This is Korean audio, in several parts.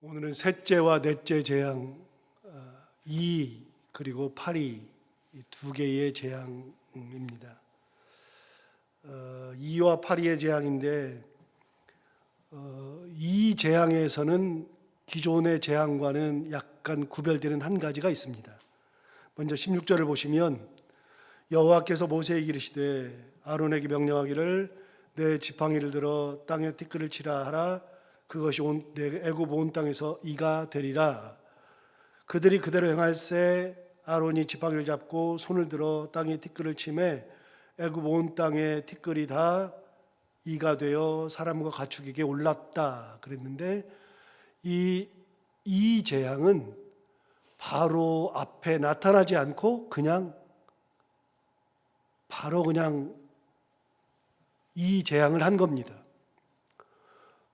오늘은 셋째와 넷째 재앙 2 그리고 8이 두 개의 재앙입니다. 2와 8의 재앙인데 이 재앙에서는 기존의 재앙과는 약간 구별되는 한 가지가 있습니다. 먼저 16절을 보시면 여호와께서 모세에게 이르시되 아론에게 명령하기를 내 지팡이를 들어 땅에 티끌을 치라 하라. 그것이 내 애굽 온 땅에서 이가 되리라. 그들이 그대로 행할세. 아론이 지팡이를 잡고 손을 들어 땅에 티끌을 치매 애굽 온 땅에 티끌이 다 이가 되어 사람과 가축에게 올랐다 그랬는데 이 재앙은 바로 앞에 나타나지 않고 바로 그냥 이 재앙을 한 겁니다.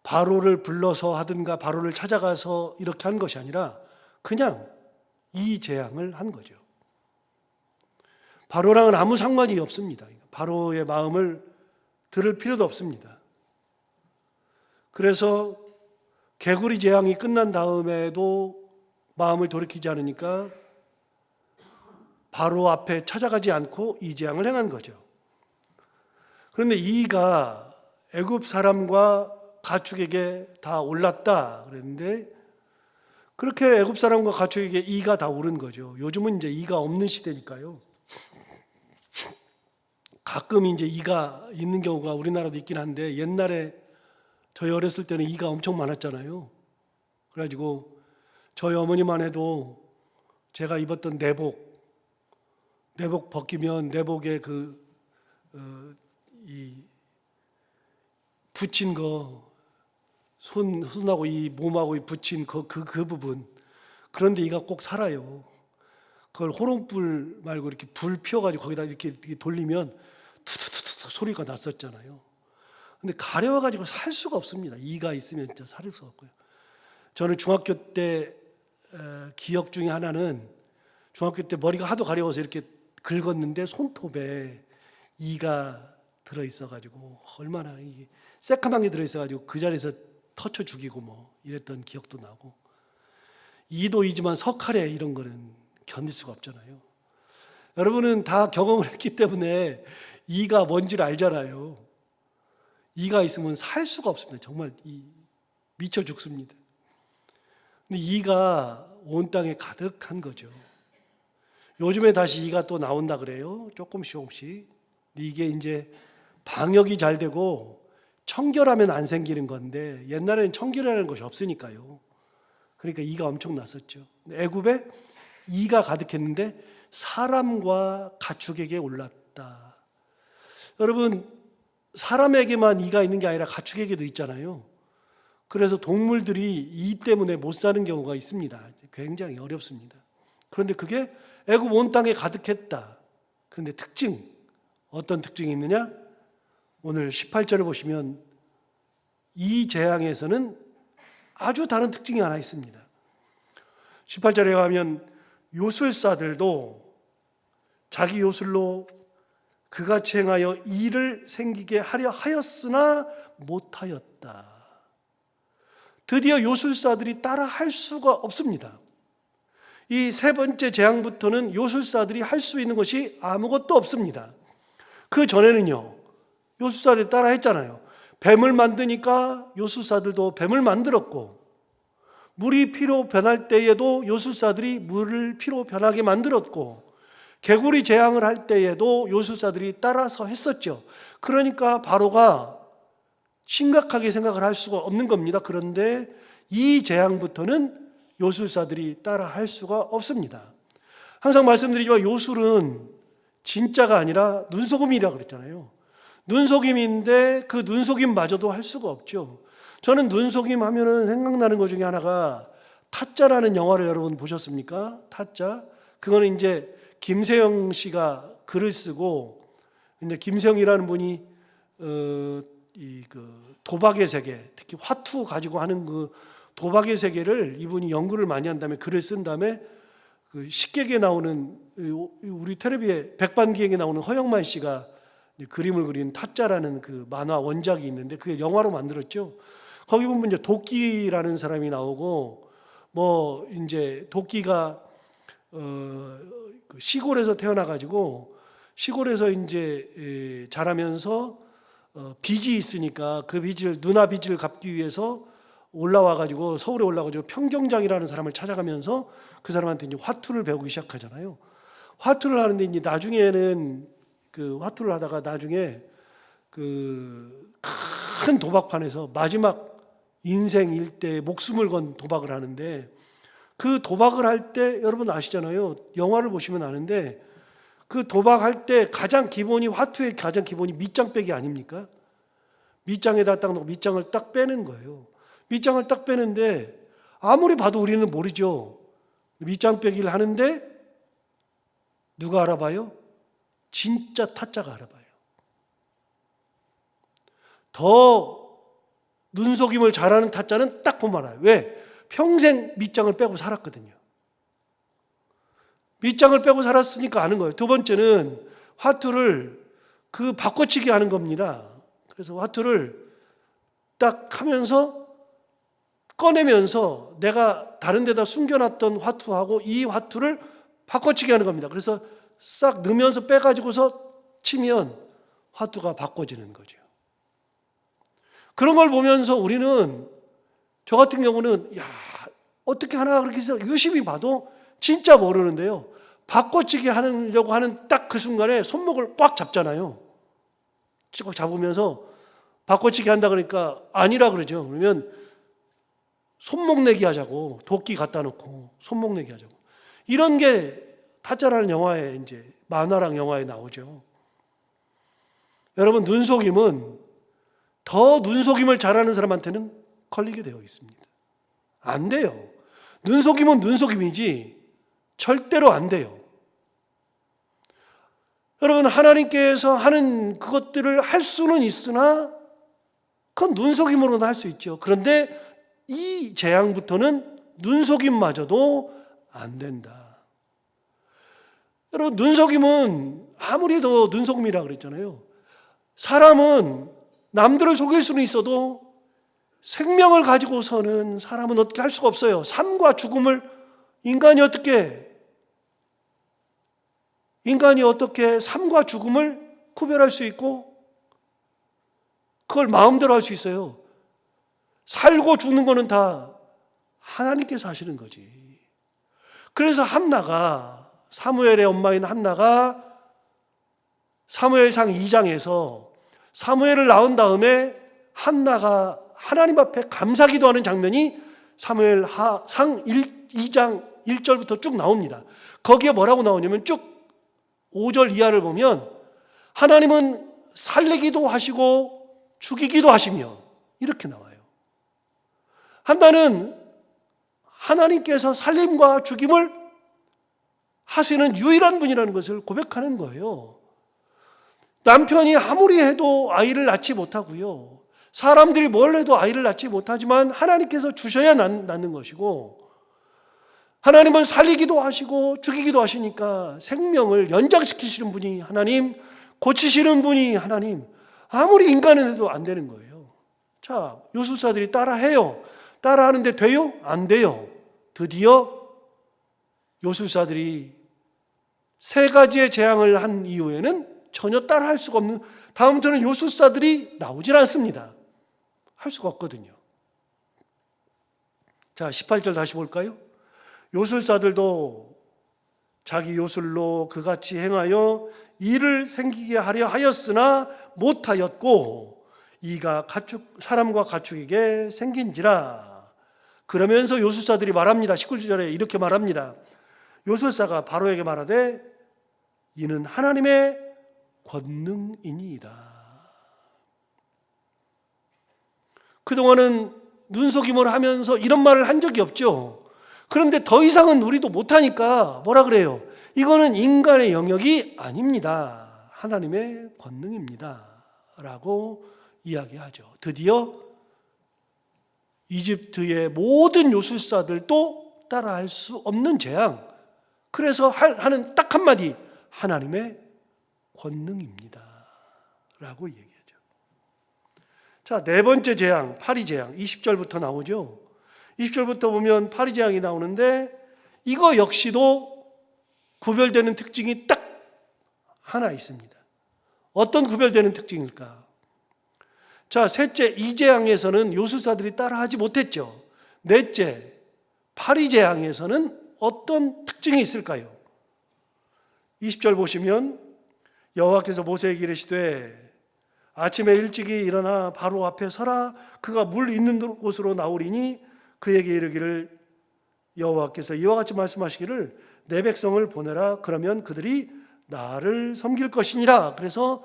바로를 불러서 하든가 바로를 찾아가서 이렇게 한 것이 아니라 그냥 이 재앙을 한 거죠. 바로랑은 아무 상관이 없습니다. 바로의 마음을 들을 필요도 없습니다. 그래서 개구리 재앙이 끝난 다음에도 마음을 돌이키지 않으니까 바로 앞에 찾아가지 않고 이 재앙을 행한 거죠. 그런데 이가 애굽 사람과 가축에게 다 올랐다 그랬는데 그렇게 애굽 사람과 가축에게 이가 다 오른 거죠. 요즘은 이제 이가 없는 시대니까요. 가끔 이제 이가 있는 경우가 우리나라도 있긴 한데 옛날에 저희 어렸을 때는 이가 엄청 많았잖아요. 그래가지고 저희 어머니만 해도 제가 입었던 내복 벗기면 내복에 이 붙인 거 손하고 이 몸하고 붙인 그 부분 그런데 이가 꼭 살아요. 그걸 호롱불 말고 이렇게 불 피워가지고 거기다 이렇게 돌리면 투투투투 소리가 났었잖아요. 근데 가려워가지고 살 수가 없습니다. 이가 있으면 진짜 살 수가 없고요. 저는 중학교 때 기억 중에 하나는 중학교 때 머리가 하도 가려워서 이렇게 긁었는데 손톱에 이가 들어있어가지고 얼마나 이게 새까만 게 들어있어가지고 그 자리에서 터쳐 죽이고 뭐 이랬던 기억도 나고 이도 이지만 석칼에 이런 거는 견딜 수가 없잖아요. 여러분은 다 경험을 했기 때문에 이가 뭔지를 알잖아요. 이가 있으면 살 수가 없습니다. 정말 미쳐 죽습니다. 근데 이가 온 땅에 가득한 거죠. 요즘에 다시 이가 또 나온다 그래요. 조금씩. 이게 이제 방역이 잘 되고 청결하면 안 생기는 건데 옛날에는 청결이라는 것이 없으니까요. 그러니까 이가 엄청 났었죠. 애굽에 이가 가득했는데 사람과 가축에게 올랐다. 여러분 사람에게만 이가 있는 게 아니라 가축에게도 있잖아요. 그래서 동물들이 이 때문에 못 사는 경우가 있습니다. 굉장히 어렵습니다. 그런데 그게 애굽 온 땅에 가득했다. 그런데 어떤 특징이 있느냐? 오늘 18절을 보시면 이 재앙에서는 아주 다른 특징이 하나 있습니다. 18절에 가면 요술사들도 자기 요술로 그같이 행하여 일을 생기게 하려 하였으나 못하였다. 드디어 요술사들이 따라 할 수가 없습니다. 이 세 번째 재앙부터는 요술사들이 할 수 있는 것이 아무것도 없습니다. 그 전에는요, 요술사들이 따라 했잖아요. 뱀을 만드니까 요술사들도 뱀을 만들었고, 물이 피로 변할 때에도 요술사들이 물을 피로 변하게 만들었고, 개구리 재앙을 할 때에도 요술사들이 따라서 했었죠. 그러니까 바로가 심각하게 생각을 할 수가 없는 겁니다. 그런데 이 재앙부터는 요술사들이 따라 할 수가 없습니다. 항상 말씀드리지만 요술은 진짜가 아니라 눈속임이라고 그랬잖아요. 눈속임인데 그 눈속임마저도 할 수가 없죠. 저는 눈속임 하면은 생각나는 것 중에 하나가 타짜라는 영화를 여러분 보셨습니까? 타짜. 그거는 이제 김세영 씨가 글을 쓰고, 근데 김세영이라는 분이 도박의 세계, 특히 화투 가지고 하는 그 도박의 세계를 이분이 연구를 많이 한 다음에 글을 쓴 다음에 그 식객에 나오는 우리 텔레비에 백반기행에 나오는 허영만 씨가 그림을 그린 타짜라는 그 만화 원작이 있는데 그게 영화로 만들었죠. 거기 보면 이제 도끼라는 사람이 나오고 뭐 이제 도끼가 시골에서 태어나 가지고 시골에서 이제 자라면서 빚이 있으니까 그 빚을 누나 빚을 갚기 위해서 올라와 가지고 서울에 올라와 가지고 평경장이라는 사람을 찾아가면서 그 사람한테 이제 화투를 배우기 시작하잖아요. 화투를 하는데 이제 나중에는 그 화투를 하다가 나중에 그 큰 도박판에서 마지막 인생 일대 목숨을 건 도박을 하는데 그 도박을 할 때 여러분 아시잖아요. 영화를 보시면 아는데 그 도박할 때 가장 기본이 화투의 가장 기본이 밑장 빼기 아닙니까? 밑장에다 딱 놓고 밑장을 딱 빼는 거예요. 밑장을 딱 빼는데 아무리 봐도 우리는 모르죠. 밑장 빼기를 하는데 누가 알아봐요? 진짜 타짜가 알아봐요. 더 눈속임을 잘하는 타짜는 딱 보면 알아요. 왜? 평생 밑장을 빼고 살았거든요. 밑장을 빼고 살았으니까 아는 거예요. 두 번째는 화투를 그 바꿔치기 하는 겁니다. 그래서 화투를 딱 하면서 꺼내면서 내가 다른 데다 숨겨놨던 화투하고 이 화투를 바꿔치기 하는 겁니다. 그래서 싹 넣으면서 빼가지고서 치면 화투가 바꿔지는 거죠. 그런 걸 보면서 우리는 저 같은 경우는 야 어떻게 하나 그렇게 해서 유심히 봐도 진짜 모르는데요. 바꿔치기 하려고 하는 딱 그 순간에 손목을 꽉 잡잖아요. 꽉 잡으면서 바꿔치기 한다 그러니까 아니라 그러죠. 그러면 손목 내기 하자고 도끼 갖다 놓고 손목 내기 하자고. 이런 게 타짜라는 영화에 이제 만화랑 영화에 나오죠. 여러분 눈속임은 더 눈속임을 잘하는 사람한테는 걸리게 되어 있습니다. 안 돼요. 눈속임은 눈속임이지 절대로 안 돼요. 여러분 하나님께서 하는 그것들을 할 수는 있으나 그건 눈속임으로는 할 수 있죠. 그런데 이 재앙부터는 눈속임마저도 안 된다. 여러분 눈속임은 아무리 도 눈속임이라 그랬잖아요. 사람은 남들을 속일 수는 있어도 생명을 가지고서는 사람은 어떻게 할 수가 없어요. 삶과 죽음을 인간이 어떻게 삶과 죽음을 구별할 수 있고 그걸 마음대로 할 수 있어요. 살고 죽는 거는 다 하나님께서 하시는 거지. 그래서 한나가 사무엘의 엄마인 한나가 사무엘상 2장에서 사무엘을 낳은 다음에 한나가 하나님 앞에 감사기도하는 장면이 사무엘상 2장 1절부터 쭉 나옵니다. 거기에 뭐라고 나오냐면 쭉 5절 이하를 보면 하나님은 살리기도 하시고 죽이기도 하시며 이렇게 나와요. 한나는 하나님께서 살림과 죽임을 하시는 유일한 분이라는 것을 고백하는 거예요. 남편이 아무리 해도 아이를 낳지 못하고요. 사람들이 뭘 해도 아이를 낳지 못하지만 하나님께서 주셔야 낳는 것이고 하나님은 살리기도 하시고 죽이기도 하시니까 생명을 연장시키시는 분이 하나님, 고치시는 분이 하나님, 아무리 인간은 해도 안 되는 거예요. 자, 요술사들이 따라해요. 따라하는데 돼요? 안 돼요. 드디어 요술사들이 세 가지의 재앙을 한 이후에는 전혀 따라할 수가 없는, 다음부터는 요술사들이 나오질 않습니다. 할 수가 없거든요. 자, 18절 다시 볼까요? 요술사들도 자기 요술로 그같이 행하여 일을 생기게 하려 하였으나 못하였고 이가 사람과 가축에게 생긴지라. 그러면서 요술사들이 말합니다. 19절에 이렇게 말합니다. 요술사가 바로에게 말하되 이는 하나님의 권능이니이다. 그동안은 눈속임을 하면서 이런 말을 한 적이 없죠. 그런데 더 이상은 우리도 못하니까 뭐라 그래요? 이거는 인간의 영역이 아닙니다. 하나님의 권능입니다. 라고 이야기하죠. 드디어 이집트의 모든 요술사들도 따라할 수 없는 재앙. 그래서 하는 딱 한마디, 하나님의 권능입니다. 라고 얘기하죠. 자, 네 번째 재앙, 파리 재앙. 20절부터 나오죠. 20절부터 보면 파리 재앙이 나오는데 이거 역시도 구별되는 특징이 딱 하나 있습니다. 어떤 구별되는 특징일까? 자, 셋째, 이 재앙에서는 요술사들이 따라하지 못했죠. 넷째, 파리 재앙에서는 어떤 특징이 있을까요? 20절 보시면 여호와께서 모세에게 이르시되 아침에 일찍이 일어나 바로 앞에 서라. 그가 물 있는 곳으로 나오리니 그에게 이르기를 여호와께서 이와 같이 말씀하시기를 내 백성을 보내라. 그러면 그들이 나를 섬길 것이니라. 그래서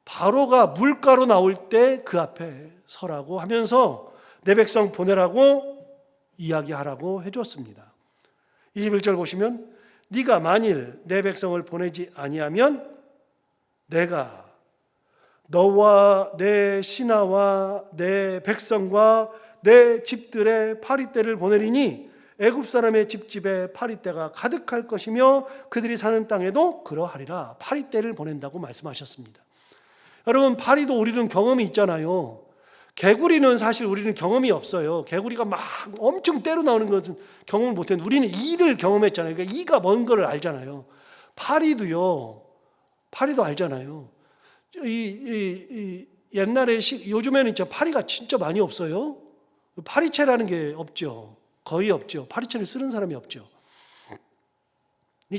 바로가 물가로 나올 때 그 앞에 서라고 하면서 내 백성 보내라고 이야기하라고 해줬습니다. 21절 보시면 네가 만일 내 백성을 보내지 아니하면 내가 너와 내 신하와 내 백성과 내 집들의 파리떼를 보내리니 애굽 사람의 집집에 파리떼가 가득할 것이며 그들이 사는 땅에도 그러하리라. 파리떼를 보낸다고 말씀하셨습니다. 여러분, 파리도 우리는 경험이 있잖아요. 개구리는 사실 우리는 경험이 없어요. 개구리가 막 엄청 때려 나오는 것은 경험을 못했는데 우리는 이를 경험했잖아요. 그러니까 이가 먼 거를 알잖아요. 파리도 알잖아요. 옛날에 요즘에는 진짜 파리가 진짜 많이 없어요. 파리채라는 게 없죠. 거의 없죠. 파리채를 쓰는 사람이 없죠.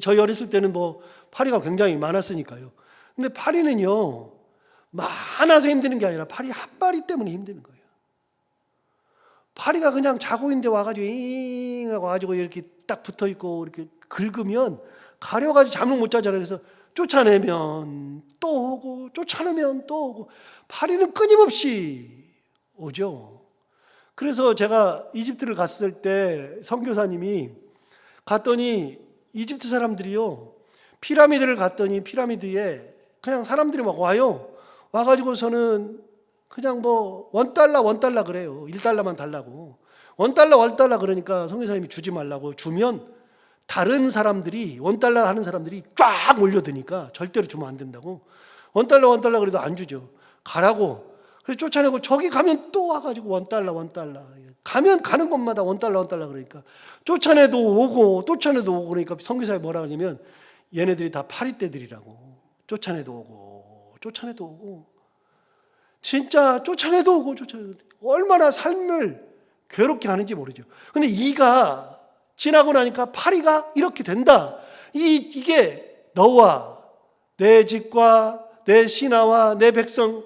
저희 어렸을 때는 뭐 파리가 굉장히 많았으니까요. 근데 파리는요, 많아서 힘드는 게 아니라 파리 한 마리 때문에 힘드는 거예요. 파리가 그냥 자고 있는데 와가지고 잉 하고 와가지고 이렇게 딱 붙어 있고 이렇게 긁으면 가려가지고 잠을 못 자잖아요. 그래서 쫓아내면 또 오고 쫓아내면 또 오고 파리는 끊임없이 오죠. 그래서 제가 이집트를 갔을 때 선교사님이 갔더니 이집트 사람들이요, 피라미드를 갔더니 피라미드에 그냥 사람들이 막 와요. 와가지고서는 그냥 뭐 $1 그래요. $1만 달라고. $1 그러니까 선교사님이 주지 말라고. 주면 다른 사람들이 $1 하는 사람들이 쫙 몰려드니까 절대로 주면 안 된다고. $1 그래도 안 주죠. 가라고. 그래서 쫓아내고 저기 가면 또 와가지고 $1 가면 가는 곳마다 $1 그러니까 쫓아내도 오고 그러니까 선교사에 뭐라 하냐면 얘네들이 다 파리떼들이라고. 쫓아내도 오고 진짜 쫓아내도 오고 얼마나 삶을 괴롭게 하는지 모르죠. 근데 이가 지나고 나니까 파리가 이렇게 된다. 이게 너와 내 집과 내 신하와 내 백성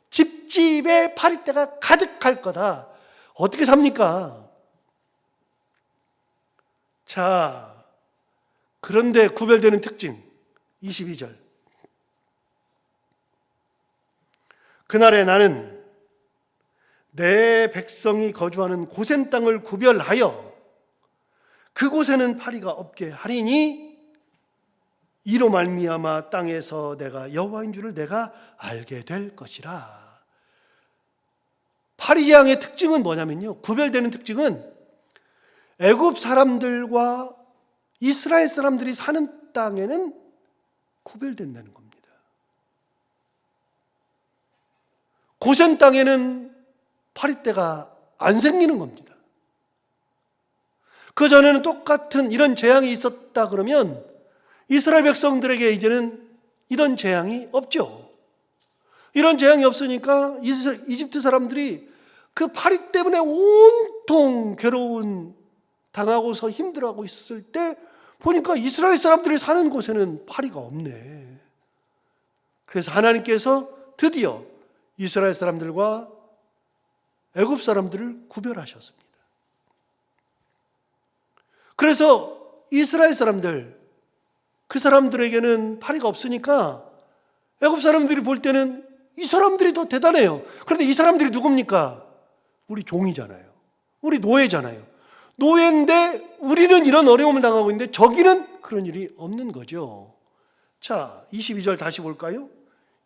집집에 파리떼가 가득할 거다. 어떻게 삽니까? 자, 그런데 구별되는 특징 22절. 그날에 나는 내 백성이 거주하는 고센 땅을 구별하여 그곳에는 파리가 없게 하리니 이로 말미암아 땅에서 내가 여호와인 줄을 내가 알게 될 것이라. 파리 재앙의 특징은 뭐냐면요, 구별되는 특징은 애굽 사람들과 이스라엘 사람들이 사는 땅에는 구별된다는 겁니다. 고센 땅에는 파리떼가 안 생기는 겁니다. 그 전에는 똑같은 이런 재앙이 있었다 그러면 이스라엘 백성들에게 이제는 이런 재앙이 없죠. 이런 재앙이 없으니까 이집트 사람들이 그 파리 때문에 온통 괴로운 당하고서 힘들어하고 있을 때 보니까 이스라엘 사람들이 사는 곳에는 파리가 없네. 그래서 하나님께서 드디어 이스라엘 사람들과 애굽 사람들을 구별하셨습니다. 그래서 이스라엘 사람들, 그 사람들에게는 파리가 없으니까 애굽 사람들이 볼 때는 이 사람들이 더 대단해요. 그런데 이 사람들이 누굽니까? 우리 종이잖아요. 우리 노예잖아요. 노예인데 우리는 이런 어려움을 당하고 있는데 저기는 그런 일이 없는 거죠. 자, 22절 다시 볼까요?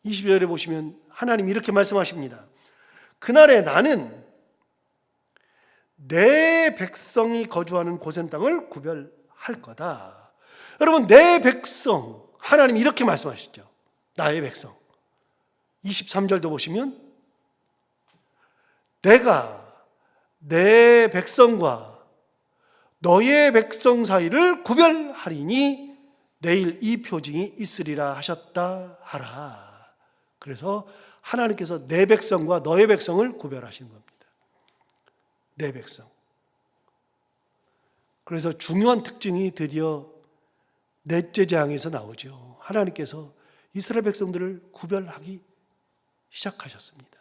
22절에 보시면 하나님이 이렇게 말씀하십니다. 그날에 나는 내 백성이 거주하는 고센 땅을 구별할 거다. 여러분, 내 백성, 하나님이 이렇게 말씀하시죠. 나의 백성. 23절도 보시면 내가 내 백성과 너의 백성 사이를 구별하리니 내일 이 표징이 있으리라 하셨다 하라. 그래서 하나님께서 내 백성과 너의 백성을 구별하시는 겁니다. 내 백성. 그래서 중요한 특징이 드디어 넷째 재앙에서 나오죠. 하나님께서 이스라엘 백성들을 구별하기 시작하셨습니다.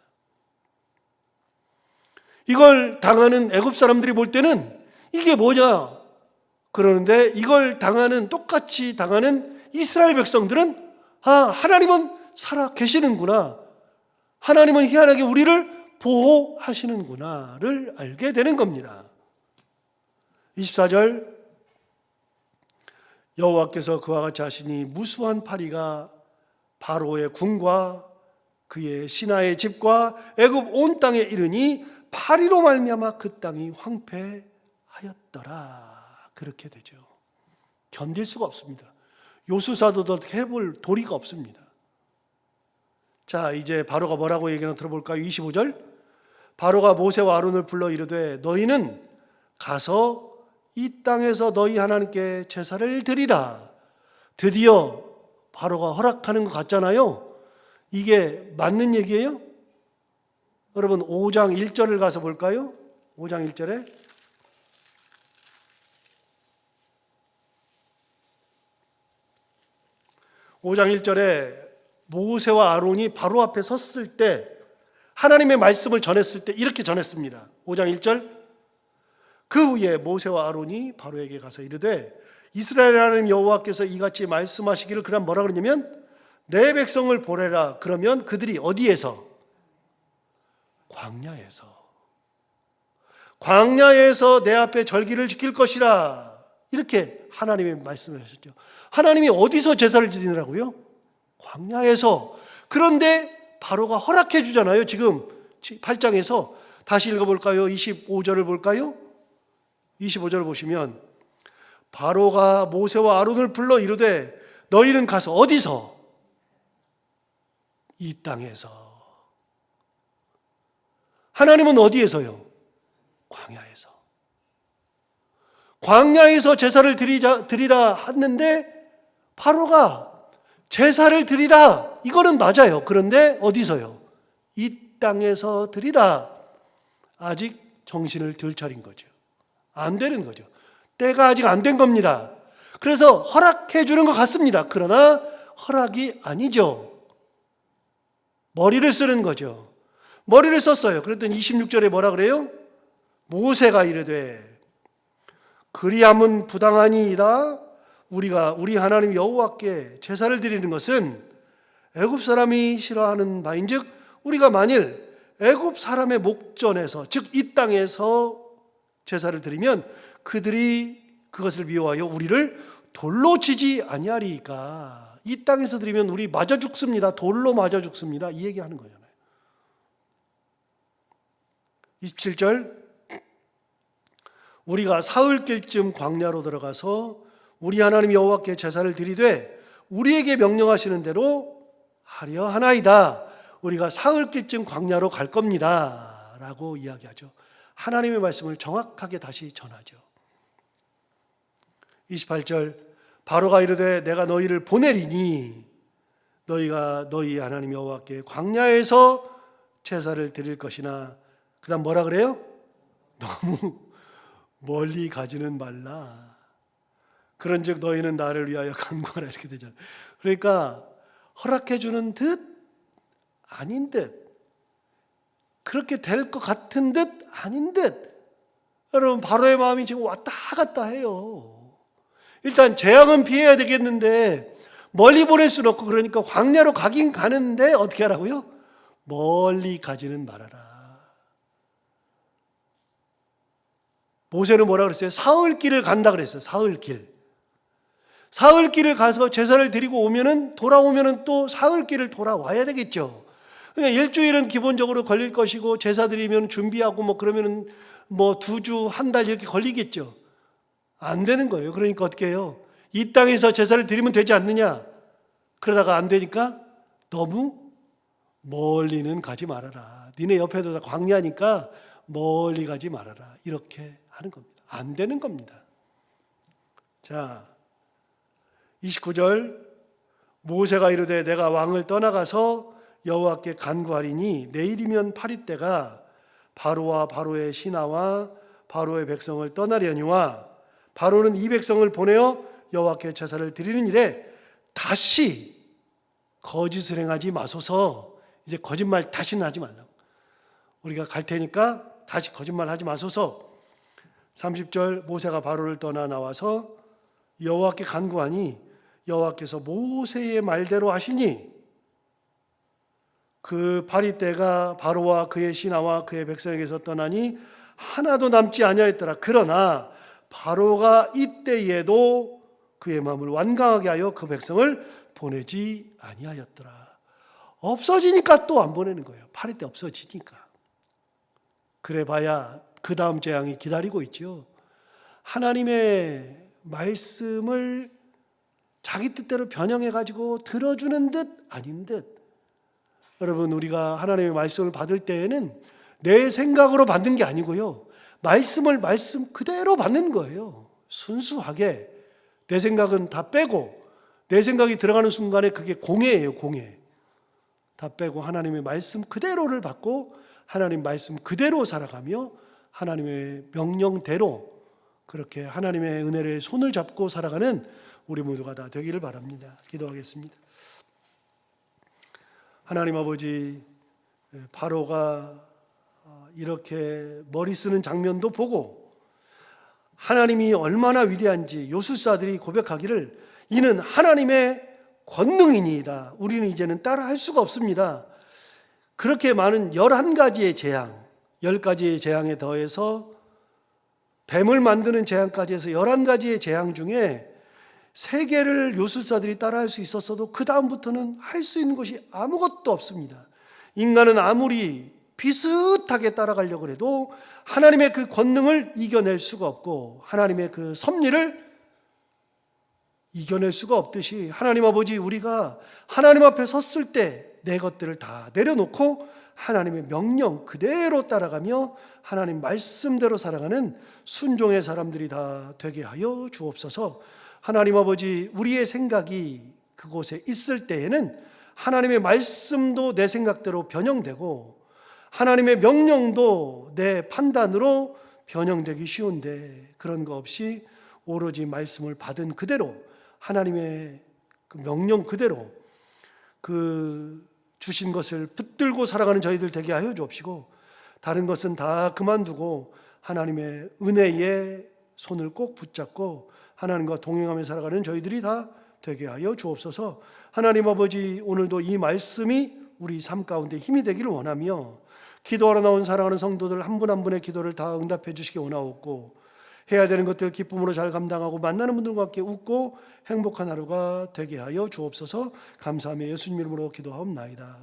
이걸 당하는 애굽 사람들이 볼 때는 이게 뭐냐 그러는데, 이걸 똑같이 당하는 이스라엘 백성들은 하나님은 살아 계시는구나, 하나님은 희한하게 우리를 보호하시는구나를 알게 되는 겁니다. 24절, 여호와께서 그와 같이 하시니 무수한 파리가 바로의 궁과 그의 신하의 집과 애굽 온 땅에 이르니 파리로 말미암아 그 땅이 황폐하였더라. 그렇게 되죠. 견딜 수가 없습니다. 요수사도도 해볼 도리가 없습니다. 자, 이제 바로가 뭐라고 얘기하나 들어볼까요? 25절, 바로가 모세와 아론을 불러 이르되 너희는 가서 이 땅에서 너희 하나님께 제사를 드리라. 드디어 바로가 허락하는 것 같잖아요. 이게 맞는 얘기예요? 여러분 5장 1절을 가서 볼까요? 5장 1절에 모세와 아론이 바로 앞에 섰을 때 하나님의 말씀을 전했을 때 이렇게 전했습니다. 5장 1절, 그 후에 모세와 아론이 바로에게 가서 이르되 이스라엘 하나님 여호와께서 이같이 말씀하시기를, 그럼 뭐라 그러냐면 내 백성을 보내라. 그러면 그들이 어디에서? 광야에서 내 앞에 절기를 지킬 것이라. 이렇게 하나님이 말씀을 하셨죠. 하나님이 어디서 제사를 지내라고요? 광야에서. 그런데 바로가 허락해 주잖아요. 지금 8장에서 다시 읽어볼까요? 25절을 볼까요? 25절을 보시면 바로가 모세와 아론을 불러 이르되 너희는 가서 어디서? 이 땅에서. 하나님은 어디에서요? 광야에서. 광야에서 제사를 드리라 했는데 바로가 제사를 드리라, 이거는 맞아요. 그런데 어디서요? 이 땅에서 드리라. 아직 정신을 덜 차린 거죠. 안 되는 거죠. 때가 아직 안 된 겁니다. 그래서 허락해 주는 것 같습니다. 그러나 허락이 아니죠. 머리를 쓰는 거죠. 머리를 썼어요. 그랬더니 26절에 뭐라 그래요? 모세가 이르되 그리함은 부당하니이다. 우리가 우리 하나님 여호와께 제사를 드리는 것은 애굽 사람이 싫어하는 바인즉 우리가 만일 애굽 사람의 목전에서, 즉 이 땅에서 제사를 드리면 그들이 그것을 미워하여 우리를 돌로 치지 아니하리이까. 이 땅에서 드리면 우리 맞아 죽습니다. 돌로 맞아 죽습니다. 이 얘기하는 거잖아요. 27절, 우리가 사흘길쯤 광야로 들어가서 우리 하나님 여호와께 제사를 드리되 우리에게 명령하시는 대로 하려 하나이다. 우리가 사흘길쯤 광야로 갈 겁니다 라고 이야기하죠. 하나님의 말씀을 정확하게 다시 전하죠. 28절, 바로가 이르되 내가 너희를 보내리니 너희가 너희 하나님 여호와께 광야에서 제사를 드릴 것이나, 그 다음 뭐라 그래요? 너무 멀리 가지는 말라. 그런즉 너희는 나를 위하여 간구하라. 이렇게 되잖아요. 그러니까 허락해 주는 듯 아닌 듯, 그렇게 될 것 같은 듯 아닌 듯. 여러분 바로의 마음이 지금 왔다 갔다 해요. 일단 재앙은 피해야 되겠는데 멀리 보낼 수는 없고, 그러니까 광야로 가긴 가는데 어떻게 하라고요? 멀리 가지는 말아라. 모세는 뭐라 그랬어요? 사흘길을 간다 그랬어요. 사흘길을 가서 제사를 드리고 오면은, 돌아오면은 또 사흘길을 돌아와야 되겠죠. 그러니까 일주일은 기본적으로 걸릴 것이고, 제사 드리면 준비하고 그러면은 2주, 한 달 이렇게 걸리겠죠. 안 되는 거예요. 그러니까 어떻게 해요? 이 땅에서 제사를 드리면 되지 않느냐? 그러다가 안 되니까 너무 멀리는 가지 말아라. 니네 옆에도 다 광야니까 멀리 가지 말아라. 이렇게 하는 겁니다. 안 되는 겁니다. 자, 29절 모세가 이르되 내가 왕을 떠나가서 여호와께 간구하리니 내일이면 파리떼가 바로와 바로의 신하와 바로의 백성을 떠나려니와 바로는 이 백성을 보내어 여호와께 제사를 드리는 일에 다시 거짓을 행하지 마소서. 이제 거짓말 다시는 하지 말라고. 우리가 갈 테니까 다시 거짓말 하지 마소서. 30절 모세가 바로를 떠나 나와서 여호와께 간구하니 여호와께서 모세의 말대로 하시니 그 파리떼가 바로와 그의 신하와 그의 백성에게서 떠나니 하나도 남지 아니하였더라. 그러나 바로가 이때에도 그의 마음을 완강하게 하여 그 백성을 보내지 아니하였더라. 없어지니까 또 안 보내는 거예요. 파리떼 없어지니까. 그래 봐야 그 다음 재앙이 기다리고 있죠. 하나님의 말씀을 자기 뜻대로 변형해 가지고 들어주는 듯 아닌 듯. 여러분, 우리가 하나님의 말씀을 받을 때에는 내 생각으로 받는 게 아니고요, 말씀을 말씀 그대로 받는 거예요. 순수하게 내 생각은 다 빼고, 내 생각이 들어가는 순간에 그게 공예예요. 공예. 다 빼고 하나님의 말씀 그대로를 받고 하나님 말씀 그대로 살아가며 하나님의 명령대로 그렇게 하나님의 은혜를 손을 잡고 살아가는 우리 모두가 다 되기를 바랍니다. 기도하겠습니다. 하나님 아버지, 바로가 이렇게 머리 쓰는 장면도 보고 하나님이 얼마나 위대한지 요술사들이 고백하기를 이는 하나님의 권능이니이다. 우리는 이제는 따라 할 수가 없습니다. 그렇게 많은 11가지의 재앙, 10가지의 재앙에 더해서 뱀을 만드는 재앙까지 해서 11가지의 재앙 중에 3개를 요술사들이 따라할 수 있었어도 그 다음부터는 할 수 있는 것이 아무것도 없습니다. 인간은 아무리 비슷하게 따라가려고 해도 하나님의 그 권능을 이겨낼 수가 없고 하나님의 그 섭리를 이겨낼 수가 없듯이 하나님 아버지, 우리가 하나님 앞에 섰을 때 내 것들을 다 내려놓고 하나님의 명령 그대로 따라가며 하나님 말씀대로 살아가는 순종의 사람들이 다 되게 하여 주옵소서. 하나님 아버지, 우리의 생각이 그곳에 있을 때에는 하나님의 말씀도 내 생각대로 변형되고 하나님의 명령도 내 판단으로 변형되기 쉬운데, 그런 거 없이 오로지 말씀을 받은 그대로 하나님의 그 명령 그대로 그 주신 것을 붙들고 살아가는 저희들 되게 하여 주옵시고, 다른 것은 다 그만두고 하나님의 은혜의 손을 꼭 붙잡고 하나님과 동행하며 살아가는 저희들이 다 되게 하여 주옵소서. 하나님 아버지, 오늘도 이 말씀이 우리 삶 가운데 힘이 되기를 원하며 기도하러 나온 사랑하는 성도들 한 분 한 분의 기도를 다 응답해 주시기 원하옵고, 해야 되는 것들 기쁨으로 잘 감당하고 만나는 분들과 함께 웃고 행복한 하루가 되게 하여 주옵소서. 감사하며 예수님 이름으로 기도하옵나이다.